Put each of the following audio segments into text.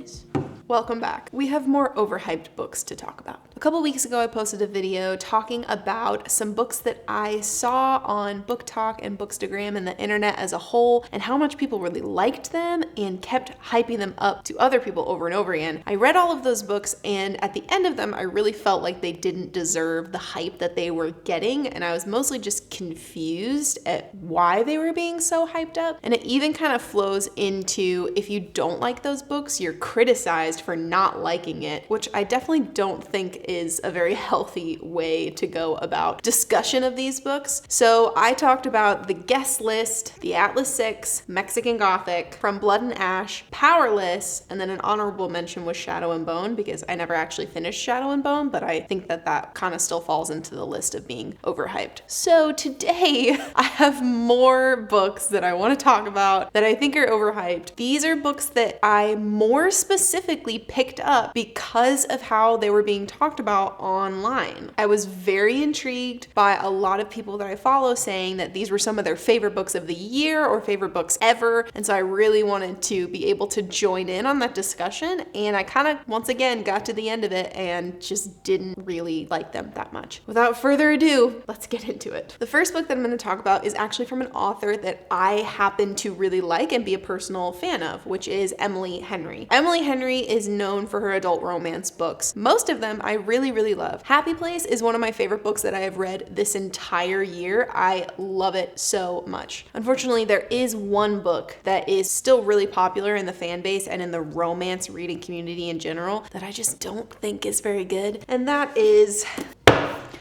guys. Welcome back. We have more overhyped books to talk about. A couple weeks ago, I posted a video talking about some books that I saw on BookTok and Bookstagram and the internet as a whole, and how much people really liked them and kept hyping them up to other people over and over again. I read all of those books, and at the end of them, I really felt like they didn't deserve the hype that they were getting, and I was mostly just confused at why they were being so hyped up. And it even kind of flows into, if you don't like those books, you're criticized for not liking it, which I definitely don't think is a very healthy way to go about discussion of these books. So I talked about The Guest List, The Atlas Six, Mexican Gothic, From Blood and Ash, Powerless, and then an honorable mention was Shadow and Bone, because I never actually finished Shadow and Bone, but I think that kind of still falls into the list of being overhyped. So today I have more books that I want to talk about that I think are overhyped. These are books that I more specifically picked up because of how they were being talked about online. I was very intrigued by a lot of people that I follow saying that these were some of their favorite books of the year or favorite books ever, and so I really wanted to be able to join in on that discussion, and I kind of once again got to the end of it and just didn't really like them that much. Without further ado, let's get into it. The first book that I'm going to talk about is actually from an author that I happen to really like and be a personal fan of, which is Emily Henry. Emily Henry is known for her adult romance books. Most of them I really love. Happy Place is one of my favorite books that I have read this entire year. I love it so much. Unfortunately, there is one book that is still really popular in the fan base and in the romance reading community in general that I just don't think is very good, and that is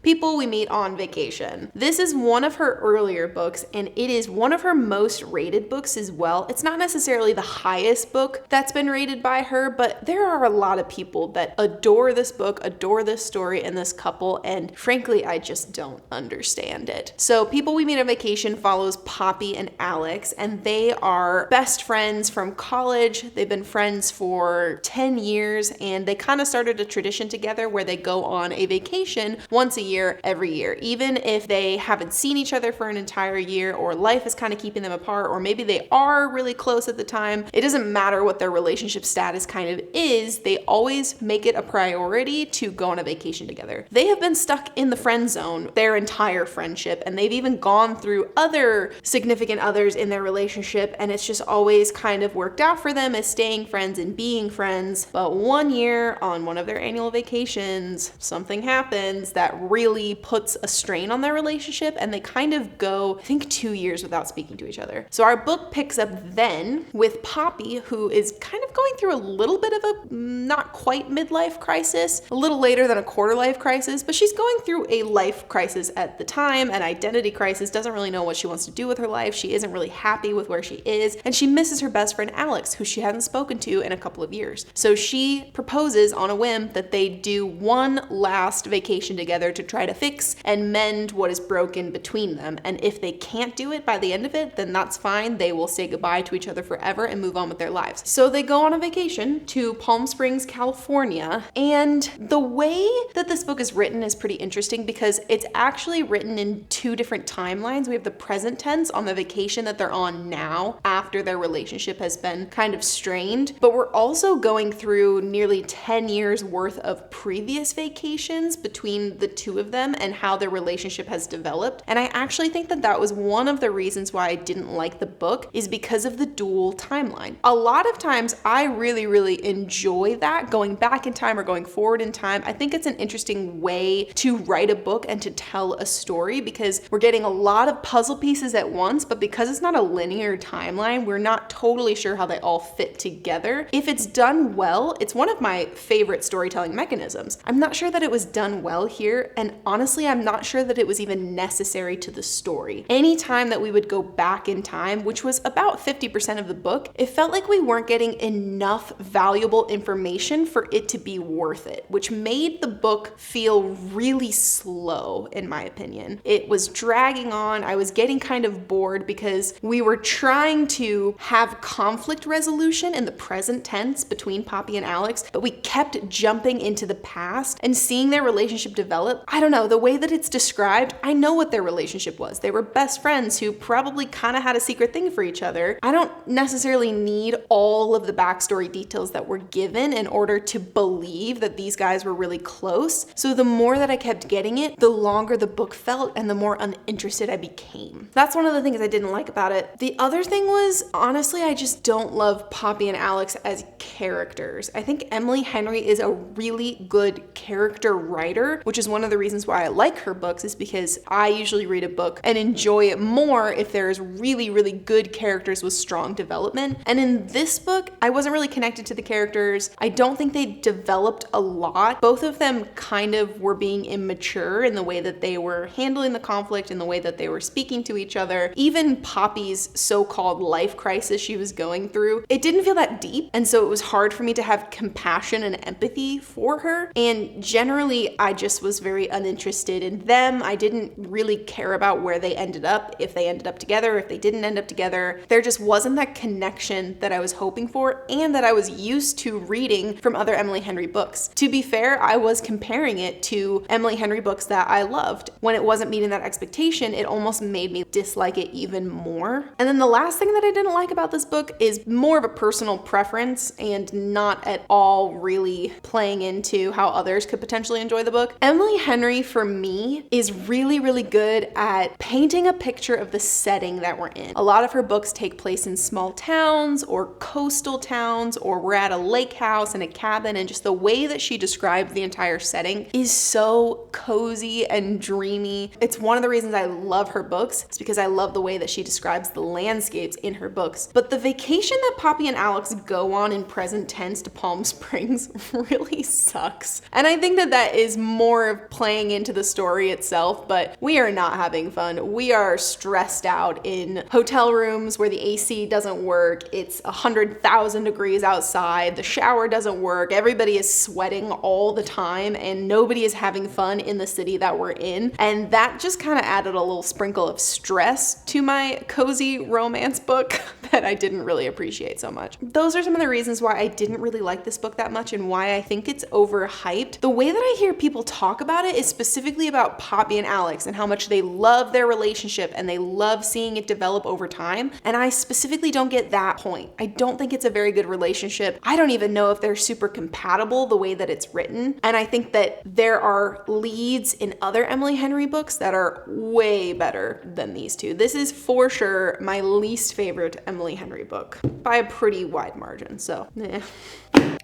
People We Meet on Vacation. This is one of her earlier books, and it is one of her most rated books as well. It's not necessarily the highest book that's been rated by her, but there are a lot of people that adore this book, adore this story and this couple, and frankly, I just don't understand it. So People We Meet on Vacation follows Poppy and Alex, and they are best friends from college. They've been friends for 10 years, and they kind of started a tradition together where they go on a vacation once a year, every year, even if they haven't seen each other for an entire year, or life is kind of keeping them apart, or maybe they are really close at the time. It doesn't matter what their relationship status kind of is, they always make it a priority to go on a vacation together. They have been stuck in the friend zone their entire friendship, and they've even gone through other significant others in their relationship, and it's just always kind of worked out for them as staying friends and being friends. But one year on one of their annual vacations, something happens that really puts a strain on their relationship, and they kind of go, I think, 2 years without speaking to each other. So our book picks up then with Poppy, who is kind of going through a little bit of a not quite midlife crisis, a little later than a quarter life crisis, but she's going through a life crisis at the time, an identity crisis, doesn't really know what she wants to do with her life. She isn't really happy with where she is, and she misses her best friend Alex, who she hasn't spoken to in a couple of years. So she proposes on a whim that they do one last vacation together to try to fix and mend what is broken between them. And if they can't do it by the end of it, then that's fine. They will say goodbye to each other forever and move on with their lives. So they go on a vacation to Palm Springs, California. And the way that this book is written is pretty interesting because it's actually written in two different timelines. We have the present tense on the vacation that they're on now after their relationship has been kind of strained. But we're also going through nearly 10 years worth of previous vacations between the two of them and how their relationship has developed. And I actually think that that was one of the reasons why I didn't like the book, is because of the dual timeline. A lot of times I really enjoy that, going back in time or going forward in time. I think it's an interesting way to write a book and to tell a story, because we're getting a lot of puzzle pieces at once, but because it's not a linear timeline, we're not totally sure how they all fit together. If it's done well, it's one of my favorite storytelling mechanisms. I'm not sure that it was done well here, and honestly, I'm not sure that it was even necessary to the story. Anytime that we would go back in time, which was about 50% of the book, it felt like we weren't getting enough valuable information for it to be worth it, which made the book feel really slow, in my opinion. It was dragging on. I was getting kind of bored because we were trying to have conflict resolution in the present tense between Poppy and Alex, but we kept jumping into the past and seeing their relationship develop. I don't know, the way that it's described, I know what their relationship was. They were best friends who probably kind of had a secret thing for each other. I don't necessarily need all of the backstory details that were given in order to believe that these guys were really close. So the more that I kept getting it, the longer the book felt and the more uninterested I became. That's one of the things I didn't like about it. The other thing was, honestly, I just don't love Poppy and Alex as characters. I think Emily Henry is a really good character writer, which is one of the reasons why I like her books, is because I usually read a book and enjoy it more if there's really, really good characters with strong development. And in this book, I wasn't really connected to the characters. I don't think they developed a lot. Both of them kind of were being immature in the way that they were handling the conflict, in the way that they were speaking to each other. Even Poppy's so-called life crisis she was going through, it didn't feel that deep. And so it was hard for me to have compassion and empathy for her. And generally, I just was very uninterested in them. I didn't really care about where they ended up, if they ended up together, if they didn't end up together. There just wasn't that connection that I was hoping for and that I was used to reading from other Emily Henry books. To be fair, I was comparing it to Emily Henry books that I loved. When it wasn't meeting that expectation, it almost made me dislike it even more. And then the last thing that I didn't like about this book is more of a personal preference and not at all really playing into how others could potentially enjoy the book. Emily Henry, for me, is really, really good at painting a picture of the setting that we're in. A lot of her books take place in small towns or coastal towns, or we're at a lake house in a cabin, and just the way that she describes the entire setting is so cozy and dreamy. It's one of the reasons I love her books. It's because I love the way that she describes the landscapes in her books. But the vacation that Poppy and Alex go on in present tense to Palm Springs really sucks. And I think that that is more of playing into the story itself, but we are not having fun. We are stressed out in hotel rooms where the AC doesn't work. It's 100,000 degrees outside. The shower doesn't work. Everybody is sweating all the time and nobody is having fun in the city that we're in. And that just kind of added a little sprinkle of stress to my cozy romance book that I didn't really appreciate so much. Those are some of the reasons why I didn't really like this book that much and why I think it's overhyped. The way that I hear people talk about it is specifically about Poppy and Alex and how much they love their relationship and they love seeing it develop over time. And I specifically don't get that point. I don't think it's a very good relationship. I don't even know if they're super compatible the way that it's written. And I think that there are leads in other Emily Henry books that are way better than these two. This is for sure my least favorite Emily Henry book by a pretty wide margin. So,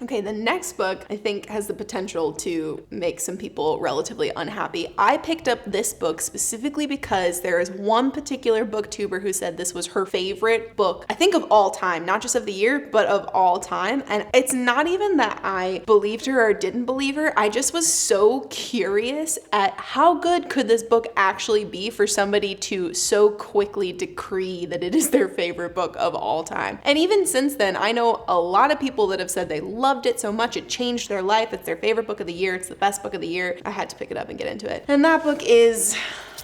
Okay, the next book I think has the potential to make some people relatively unhappy. I picked up this book specifically because there is one particular booktuber who said this was her favorite book, I think of all time, not just of the year, but of all time. And it's not even that I believed her or didn't believe her. I just was so curious at how good could this book actually be for somebody to so quickly decree that it is their favorite book of all time. And even since then, I know a lot of people that have said they loved it so much it changed their life. It's their favorite book of the year. It's the best book of the year. I had to pick it up and get into it. And that book is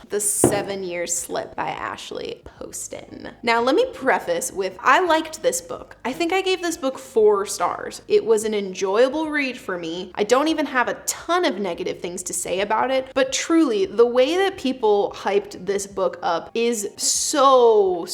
The 7-Year Slip by Ashley Poston. Now, let me preface with, I liked this book. I think I gave this book 4 stars. It was an enjoyable read for me. I don't even have a ton of negative things to say about it, but truly, the way that people hyped this book up is so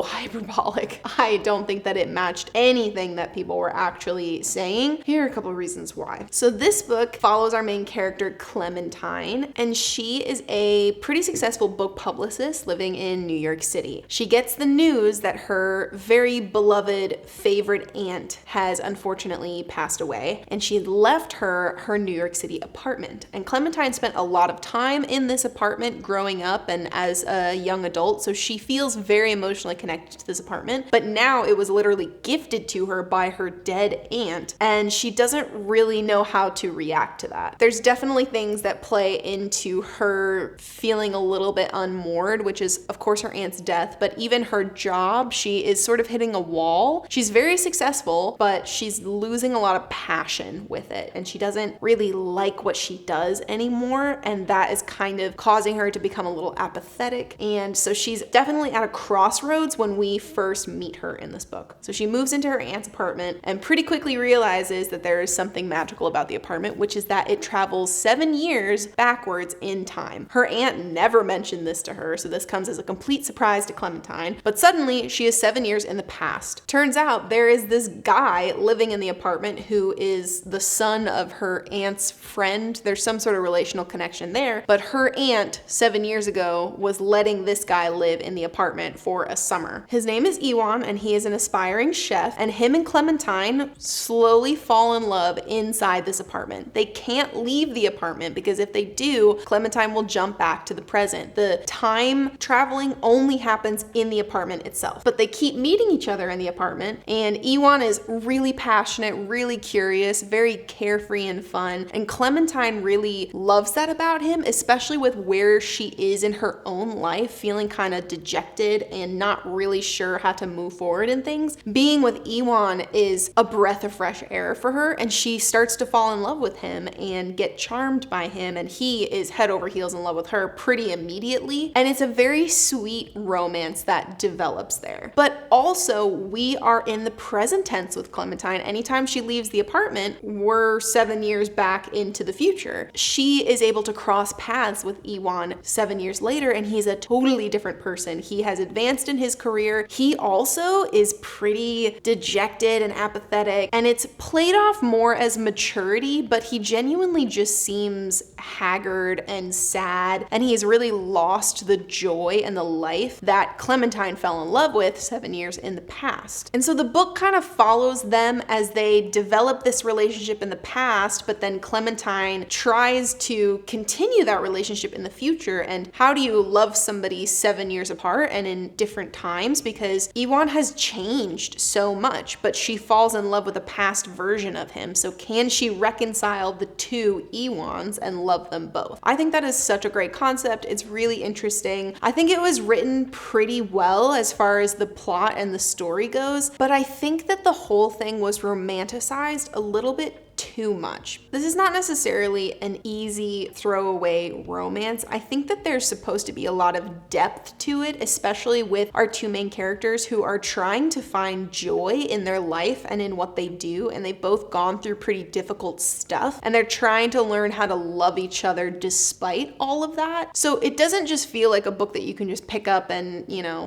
hyperbolic. I don't think that it matched anything that people were actually saying. Here are a couple of reasons why. So this book follows our main character, Clementine, and she is a pretty successful book publicist living in New York City. She gets the news that her very beloved favorite aunt has unfortunately passed away, and she had left her New York City apartment. And Clementine spent a lot of time in this apartment growing up and as a young adult, so she feels very emotionally connected to this apartment. But now it was literally gifted to her by her dead aunt, and she doesn't really know how to react to that. There's definitely things that play into her feeling a little bit unmoored, which is of course her aunt's death, but even her job, she is sort of hitting a wall. She's very successful, but she's losing a lot of passion with it, and she doesn't really like what she does anymore, and that is kind of causing her to become a little apathetic. And so she's definitely at a crossroads when we first meet her in this book. So she moves into her aunt's apartment and pretty quickly realizes that there is something magical about the apartment, which is that it travels 7 years backwards in time. Her aunt never mentioned this to her, so this comes as a complete surprise to Clementine, but suddenly she is 7 years in the past. Turns out there is this guy living in the apartment who is the son of her aunt's friend. There's some sort of relational connection there, but her aunt 7 years ago was letting this guy live in the apartment for a summer. His name is Iwan, and he is an aspiring chef, and him and Clementine slowly fall in love inside this apartment. They can't leave the apartment because if they do, Clementine will jump back to the present. The time traveling only happens in the apartment itself, but they keep meeting each other in the apartment, and Iwan is really passionate, really curious, very carefree and fun, and Clementine really loves that about him, especially with where she is in her own life, feeling kind of dejected and not really sure how to move forward in things. Being with Iwan is a breath of fresh air for her, and she starts to fall in love with him and get charmed by him, and he is head over heels in love with her pretty immediately, and it's a very sweet romance that develops there. But also, we are in the present tense with Clementine. Anytime she leaves the apartment, we're 7 years back into the future. She is able to cross paths with Iwan 7 years later, and he's a totally different person. He has advanced in his career. He also is pretty dejected and apathetic, and it's played off more as maturity, but he genuinely just seems haggard and sad, and he's really lost the joy and the life that Clementine fell in love with 7 years in the past. And so the book kind of follows them as they develop this relationship in the past, but then Clementine tries to continue that relationship in the future. And how do you love somebody 7 years apart and in different times? Because Iwan has changed so much, but she falls in love with a past version of him. So can she reconcile the two Iwans and love them both? I think that is such a great concept. It's really interesting. I think it was written pretty well as far as the plot and the story goes, but I think that the whole thing was romanticized a little bit too much. This is not necessarily an easy throwaway romance. I think that there's supposed to be a lot of depth to it, especially with our two main characters who are trying to find joy in their life and in what they do, and they've both gone through pretty difficult stuff, and they're trying to learn how to love each other despite all of that. So it doesn't just feel like a book that you can just pick up and,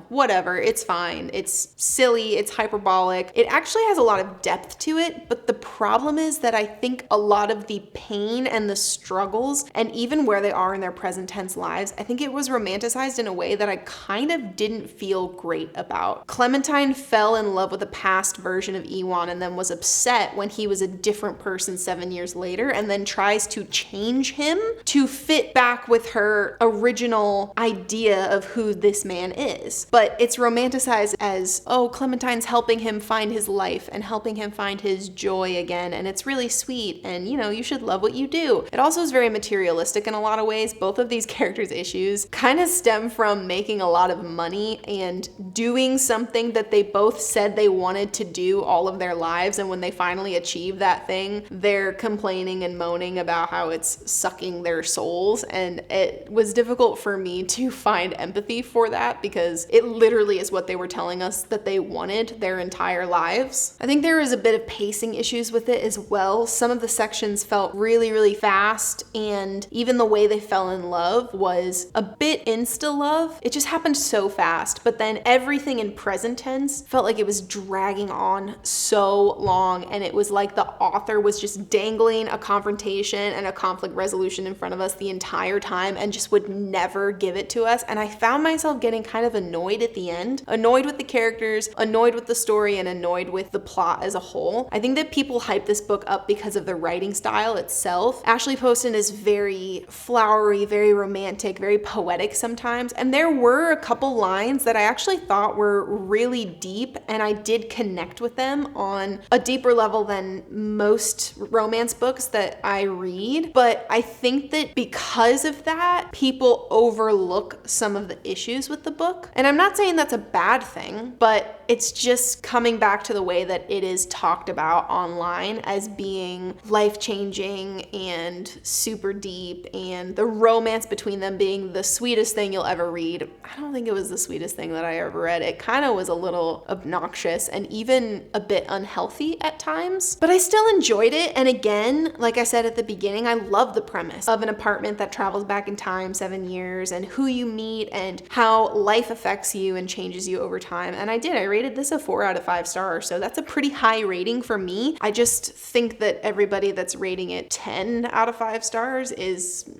whatever, it's fine. It's silly, it's hyperbolic. It actually has a lot of depth to it, but the problem is that I think a lot of the pain and the struggles, and even where they are in their present tense lives, I think it was romanticized in a way that I kind of didn't feel great about. Clementine fell in love with a past version of Iwan and then was upset when he was a different person 7 years later, and then tries to change him to fit back with her original idea of who this man is. But it's romanticized as, oh, Clementine's helping him find his life and helping him find his joy again, and it's really sweet, and you should love what you do. It also is very materialistic in a lot of ways. Both of these characters' issues kind of stem from making a lot of money and doing something that they both said they wanted to do all of their lives, and when they finally achieve that thing, they're complaining and moaning about how it's sucking their souls, and it was difficult for me to find empathy for that because it literally is what they were telling us that they wanted their entire lives. I think there was a bit of pacing issues with it as well. Some of the sections felt really, really fast, and even the way they fell in love was a bit insta-love. It just happened so fast, but then everything in present tense felt like it was dragging on so long, and it was like the author was just dangling a confrontation and a conflict resolution in front of us the entire time and just would never give it to us. And I found myself getting kind of annoyed at the end, annoyed with the characters, annoyed with the story, and annoyed with the plot as a whole. I think that people hype this book up because because of the writing style itself. Ashley Poston is very flowery, very romantic, very poetic sometimes, and there were a couple lines that I actually thought were really deep, and I did connect with them on a deeper level than most romance books that I read. But I think that because of that, people overlook some of the issues with the book. And I'm not saying that's a bad thing, but it's just coming back to the way that it is talked about online as being life-changing and super deep, and the romance between them being the sweetest thing you'll ever read. I don't think it was the sweetest thing that I ever read. It kind of was a little obnoxious and even a bit unhealthy at times, but I still enjoyed it. And again, like I said at the beginning, I love the premise of an apartment that travels back in time 7 years, and who you meet and how life affects you and changes you over time. And I rated this a 4 out of 5 stars, so that's a pretty high rating for me. I just think that everybody that's rating it 10 out of 5 stars is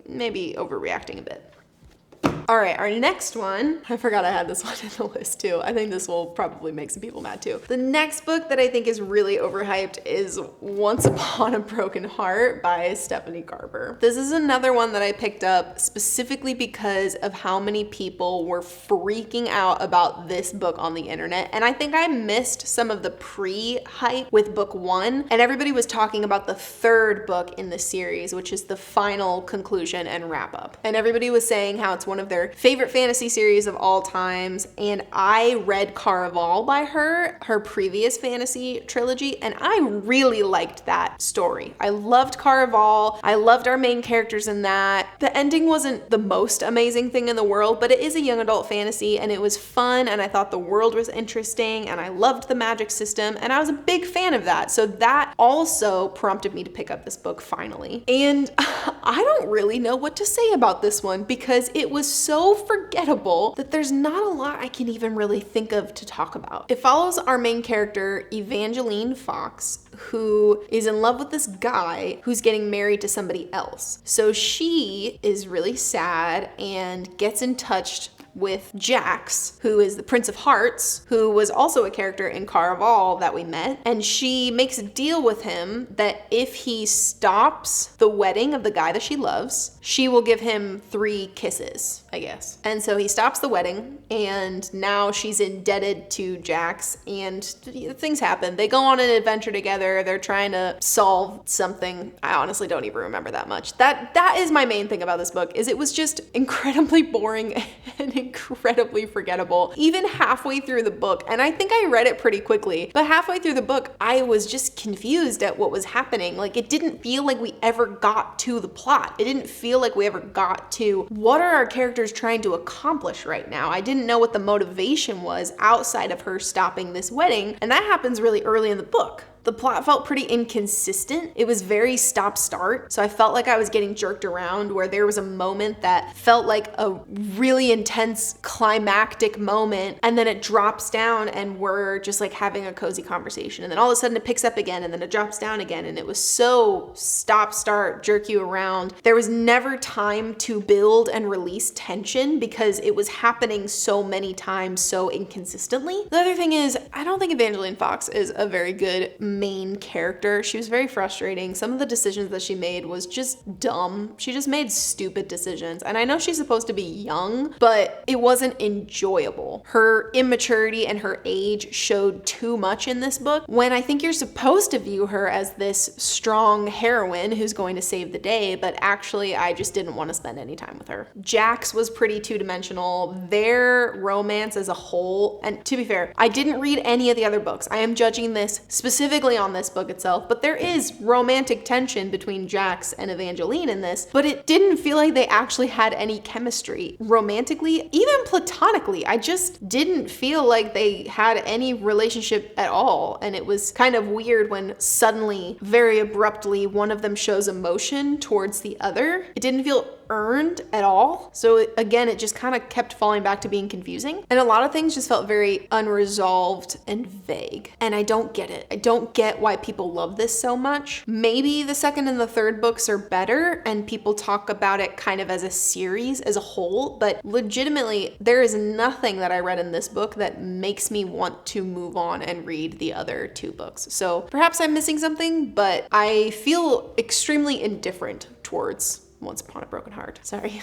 maybe overreacting a bit. All right, our next one, I forgot I had this one in the list too. I think this will probably make some people mad too. The next book that I think is really overhyped is Once Upon a Broken Heart by Stephanie Garber. This is another one that I picked up specifically because of how many people were freaking out about this book on the internet. And I think I missed some of the pre-hype with book 1, and everybody was talking about the 3rd book in the series, which is the final conclusion and wrap up. And everybody was saying how it's one of their favorite fantasy series of all times. And I read Caraval by her previous fantasy trilogy, and I really liked that story. I loved Caraval. I loved our main characters in that. The ending wasn't the most amazing thing in the world, but it is a young adult fantasy, and it was fun, and I thought the world was interesting, and I loved the magic system, and I was a big fan of that. So that also prompted me to pick up this book finally. And I don't really know what to say about this one because it was so forgettable that there's not a lot I can even really think of to talk about. It follows our main character, Evangeline Fox, who is in love with this guy who's getting married to somebody else. So she is really sad and gets in touch with Jax, who is the Prince of Hearts, who was also a character in Caraval that we met. And she makes a deal with him that if he stops the wedding of the guy that she loves, she will give him 3 kisses, I guess. And so he stops the wedding, and now she's indebted to Jax, and things happen. They go on an adventure together. They're trying to solve something. I honestly don't even remember that much. That is my main thing about this book, is it was just incredibly boring and incredibly forgettable, even halfway through the book. And I think I read it pretty quickly, but halfway through the book, I was just confused at what was happening. Like, it didn't feel like we ever got to the plot. It didn't feel like we ever got to what are our characters trying to accomplish right now. I didn't know what the motivation was outside of her stopping this wedding, and that happens really early in the book. The plot felt pretty inconsistent. It was very stop-start. So I felt like I was getting jerked around, where there was a moment that felt like a really intense climactic moment, and then it drops down and we're just like having a cozy conversation. And then all of a sudden it picks up again, and then it drops down again. And it was so stop-start, jerk you around. There was never time to build and release tension because it was happening so many times so inconsistently. The other thing is, I don't think Evangeline Fox is a very good main character. She was very frustrating. Some of the decisions that she made was just dumb. She just made stupid decisions. And I know she's supposed to be young, but it wasn't enjoyable. Her immaturity and her age showed too much in this book, when I think you're supposed to view her as this strong heroine who's going to save the day, but actually I just didn't want to spend any time with her. Jax was pretty two-dimensional. Their romance as a whole, and to be fair, I didn't read any of the other books. I am judging this specifically on this book itself, but there is romantic tension between Jax and Evangeline in this, but it didn't feel like they actually had any chemistry romantically, even platonically. I just didn't feel like they had any relationship at all, and it was kind of weird when suddenly, very abruptly, one of them shows emotion towards the other. It didn't feel earned at all. So again, it just kind of kept falling back to being confusing. And a lot of things just felt very unresolved and vague. And I don't get it. I don't get why people love this so much. Maybe the second and the third books are better and people talk about it kind of as a series as a whole, but legitimately there is nothing that I read in this book that makes me want to move on and read the other two books. So perhaps I'm missing something, but I feel extremely indifferent towards Once Upon a Broken Heart. Sorry.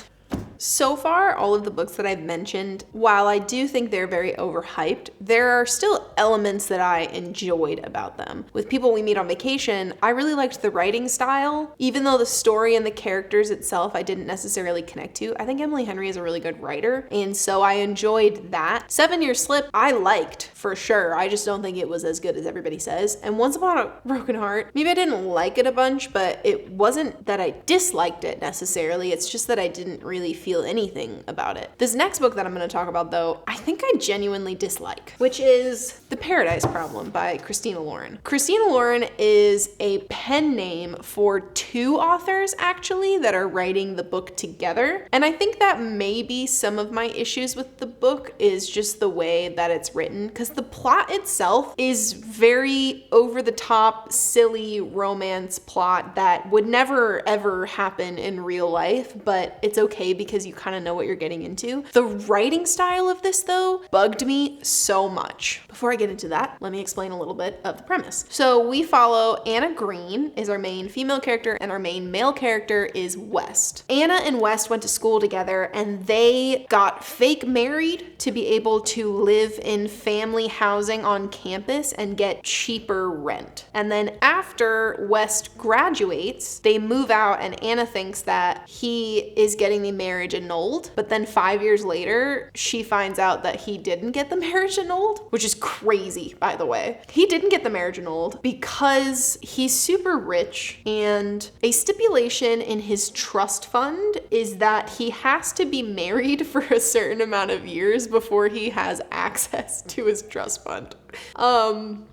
So far, all of the books that I've mentioned, while I do think they're very overhyped, there are still elements that I enjoyed about them. With People We Meet on Vacation, I really liked the writing style. Even though the story and the characters itself I didn't necessarily connect to, I think Emily Henry is a really good writer, and so I enjoyed that. 7 Year Slip, I liked, for sure. I just don't think it was as good as everybody says. And Once Upon a Broken Heart, maybe I didn't like it a bunch, but it wasn't that I disliked it necessarily. It's just that I didn't really feel anything about it. This next book that I'm going to talk about, though, I think I genuinely dislike, which is The Paradise Problem by Christina Lauren. Christina Lauren is a pen name for two authors, actually, that are writing the book together. And I think that maybe some of my issues with the book is just the way that it's written, because the plot itself is very over-the-top, silly romance plot that would never, ever happen in real life, but it's okay because you kind of know what you're getting into. The writing style of this, though, bugged me so much. Before I get into that, let me explain a little bit of the premise. So we follow Anna Green is our main female character, and our main male character is West. Anna and West went to school together, and they got fake married to be able to live in family housing on campus and get cheaper rent. And then after West graduates, they move out, and Anna thinks that he is getting the marriage annulled, but then 5 years later, she finds out that he didn't get the marriage annulled, which is crazy, by the way. He didn't get the marriage annulled because he's super rich, and a stipulation in his trust fund is that he has to be married for a certain amount of years before he has access to his trust fund.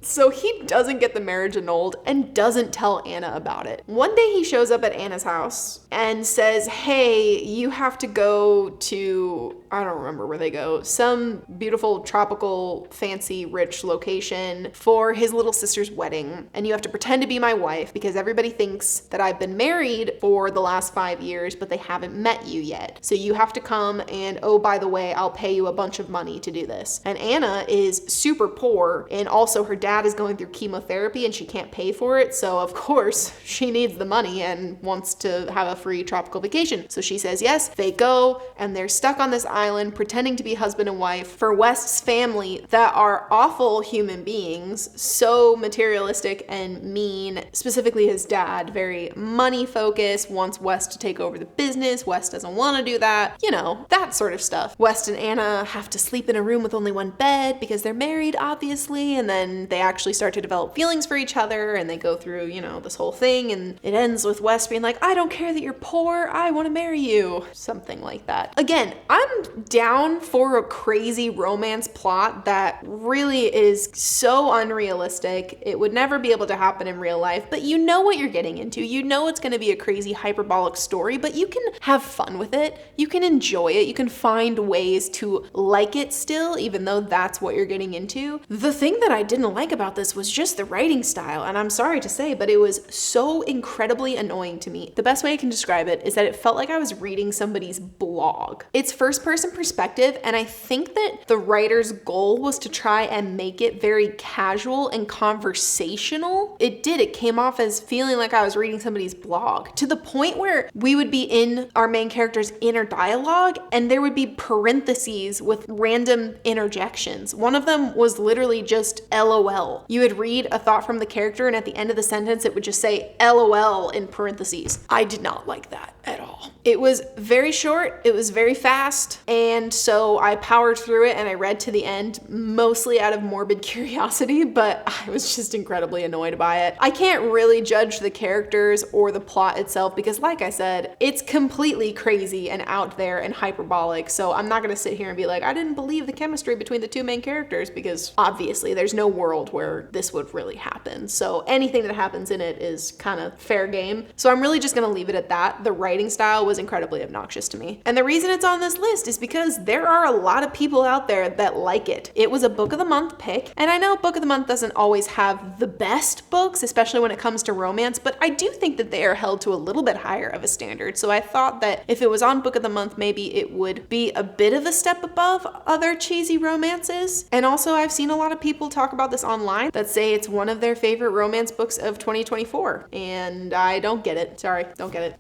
So he doesn't get the marriage annulled and doesn't tell Anna about it. One day he shows up at Anna's house and says, hey, you have to go to, I don't remember where they go, some beautiful, tropical, fancy, rich location for his little sister's wedding. And you have to pretend to be my wife because everybody thinks that I've been married for the last 5 years, but they haven't met you yet. So you have to come and, oh, by the way, I'll pay you a bunch of money to do this. And Anna is super poor, and also her dad is going through chemotherapy and she can't pay for it. So of course she needs the money and wants to have a free tropical vacation. So she says yes, they go, and they're stuck on this island pretending to be husband and wife for West's family that are awful human beings, so materialistic and mean, specifically his dad, very money focused, wants West to take over the business. West doesn't want to do that, you know, that sort of stuff. West and Anna have to sleep in a room with only one bed because they're married, obviously. And then they actually start to develop feelings for each other, and they go through, you know, this whole thing, and it ends with West being like, I don't care that you're poor, I want to marry you. Something like that. Again, I'm down for a crazy romance plot that really is so unrealistic. It would never be able to happen in real life, but you know what you're getting into. You know it's going to be a crazy hyperbolic story, but you can have fun with it. You can enjoy it. You can find ways to like it still, even though that's what you're getting into. The thing that I didn't like about this was just the writing style, and I'm sorry to say, but it was so incredibly annoying to me. The best way I can describe it is that it felt like I was reading somebody's blog. It's first-person perspective, and I think that the writer's goal was to try and make it very casual and conversational. It did. It came off as feeling like I was reading somebody's blog, to the point where we would be in our main character's inner dialogue, and there would be parentheses with random interjections. One of them was literally just LOL. You would read a thought from the character, and at the end of the sentence, it would just say LOL in parentheses. I did not like that at all. It was very short, it was very fast, and so I powered through it and I read to the end, mostly out of morbid curiosity, but I was just incredibly annoyed by it. I can't really judge the characters or the plot itself because, like I said, it's completely crazy and out there and hyperbolic, so I'm not gonna sit here and be like, I didn't believe the chemistry between the two main characters, because obviously there's no world where this would really happen. So anything that happens in it is kind of fair game. So I'm really just gonna leave it at that. The writing style was was incredibly obnoxious to me. And the reason it's on this list is because there are a lot of people out there that like it. It was a book of the month pick, and I know book of the month doesn't always have the best books, especially when it comes to romance, but I do think that they are held to a little bit higher of a standard. So I thought that if it was on book of the month, maybe it would be a bit of a step above other cheesy romances. And also I've seen a lot of people talk about this online that say it's one of their favorite romance books of 2024, and I don't get it. Sorry, don't get it.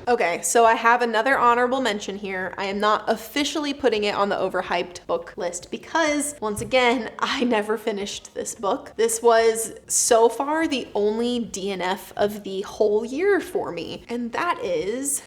Okay, so I have another honorable mention here. I am not officially putting it on the overhyped book list because, once again, I never finished this book. This was so far the only DNF of the whole year for me, and that is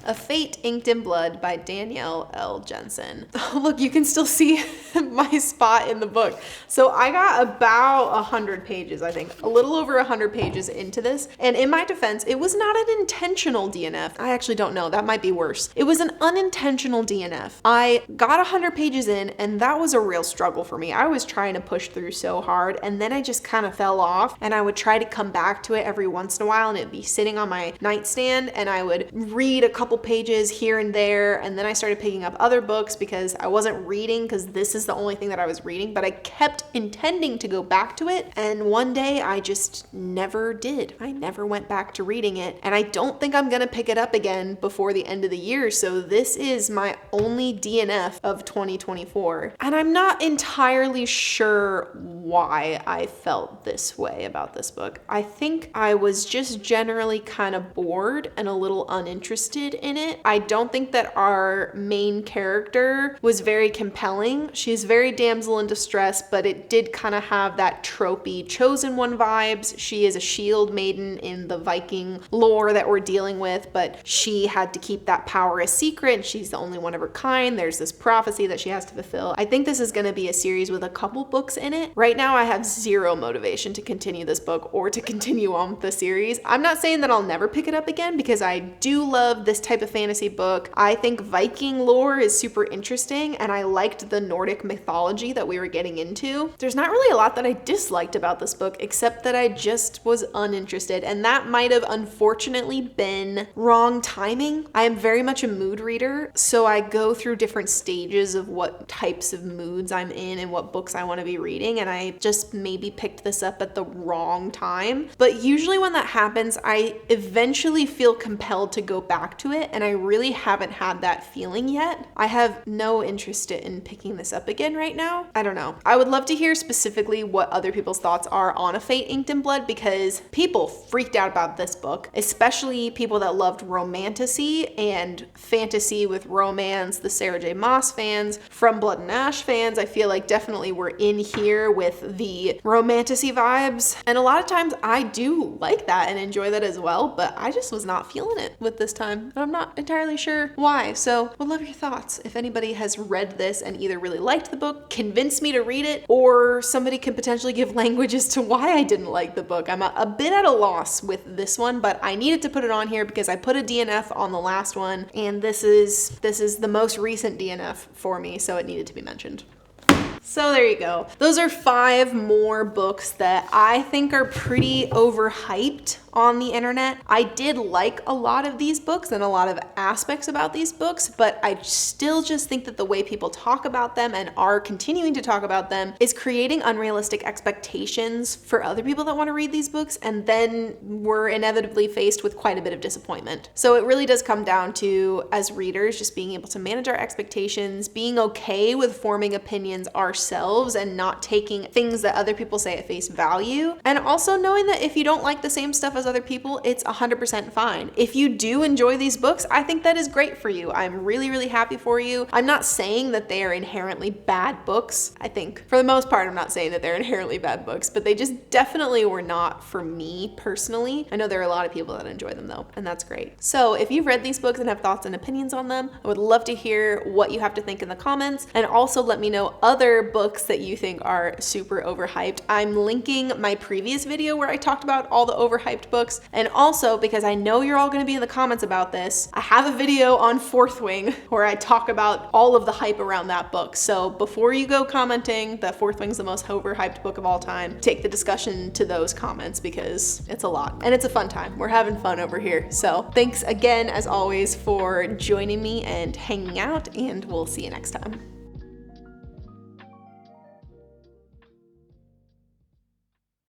A Fate Inked in Blood by Danielle L. Jensen. Oh, look, you can still see my spot in the book. So I got about 100 pages, I think, a little over 100 pages into this, and in my defense, it was not an intentional DNF. I actually don't know, that might be worse. It was an unintentional DNF. I got 100 pages in, and that was a real struggle for me. I was trying to push through so hard, and then I just kind of fell off, and I would try to come back to it every once in a while, and it'd be sitting on my nightstand, and I would read a couple pages here and there, and then I started picking up other books because I wasn't reading, because this is the only thing that I was reading, but I kept intending to go back to it, and one day I just never did. I never went back to reading it, and I don't think I'm gonna pick it up again before the end of the year, so this is my only DNF of 2024. And I'm not entirely sure why I felt this way about this book. I think I was just generally kind of bored and a little uninterested in it. I don't think that our main character was very compelling. She's very damsel in distress, but it did kind of have that tropey chosen one vibes. She is a shield maiden in the Viking lore that we're dealing with, but she had to keep that power a secret. She's the only one of her kind. There's this prophecy that she has to fulfill. I think this is going to be a series with a couple books in it. Right now I have zero motivation to continue this book or to continue on with the series. I'm not saying that I'll never pick it up again because I do love this type of fantasy book. I think Viking lore is super interesting, and I liked the Nordic mythology that we were getting into. There's not really a lot that I disliked about this book except that I just was uninterested, and that might have unfortunately been wrong timing. I am very much a mood reader, so I go through different stages of what types of moods I'm in and what books I want to be reading, and I just maybe picked this up at the wrong time. But usually when that happens, I eventually feel compelled to go back to it, and I really haven't had that feeling yet. I have no interest in picking this up again right now. I don't know. I would love to hear specifically what other people's thoughts are on A Fate Inked in Blood, because people freaked out about this book, especially people that loved romantasy and fantasy with romance. The Sarah J. Maas fans, From Blood and Ash fans, I feel like definitely were in here with the romantasy vibes. And a lot of times I do like that and enjoy that as well, but I just was not feeling it with this time. And I'm not entirely sure why. So would love your thoughts. If anybody has read this and either really liked the book, convinced me to read it, or somebody can potentially give language as to why I didn't like the book. I'm a bit at a loss with this one, but I needed to put it on here because I put a DNF on the last one, and this is the most recent DNF for me, so it needed to be mentioned. So there you go. Those are 5 more books that I think are pretty overhyped on the internet. I did like a lot of these books and a lot of aspects about these books, but I still just think that the way people talk about them and are continuing to talk about them is creating unrealistic expectations for other people that want to read these books, and then we're inevitably faced with quite a bit of disappointment. So it really does come down to, as readers, just being able to manage our expectations, being okay with forming opinions ourselves and not taking things that other people say at face value, and also knowing that if you don't like the same stuff as other people, it's 100% fine. If you do enjoy these books, I think that is great for you. I'm really, really happy for you. I'm not saying that they are inherently bad books. I think for the most part, I'm not saying that they're inherently bad books, but they just definitely were not for me personally. I know there are a lot of people that enjoy them though, and that's great. So if you've read these books and have thoughts and opinions on them, I would love to hear what you have to think in the comments, and also let me know other books that you think are super overhyped. I'm linking my previous video where I talked about all the overhyped books. And also, because I know you're all gonna be in the comments about this, I have a video on Fourth Wing where I talk about all of the hype around that book. So before you go commenting that Fourth Wing's the most overhyped book of all time, take the discussion to those comments because it's a lot and it's a fun time. We're having fun over here. So thanks again, as always, for joining me and hanging out, and we'll see you next time.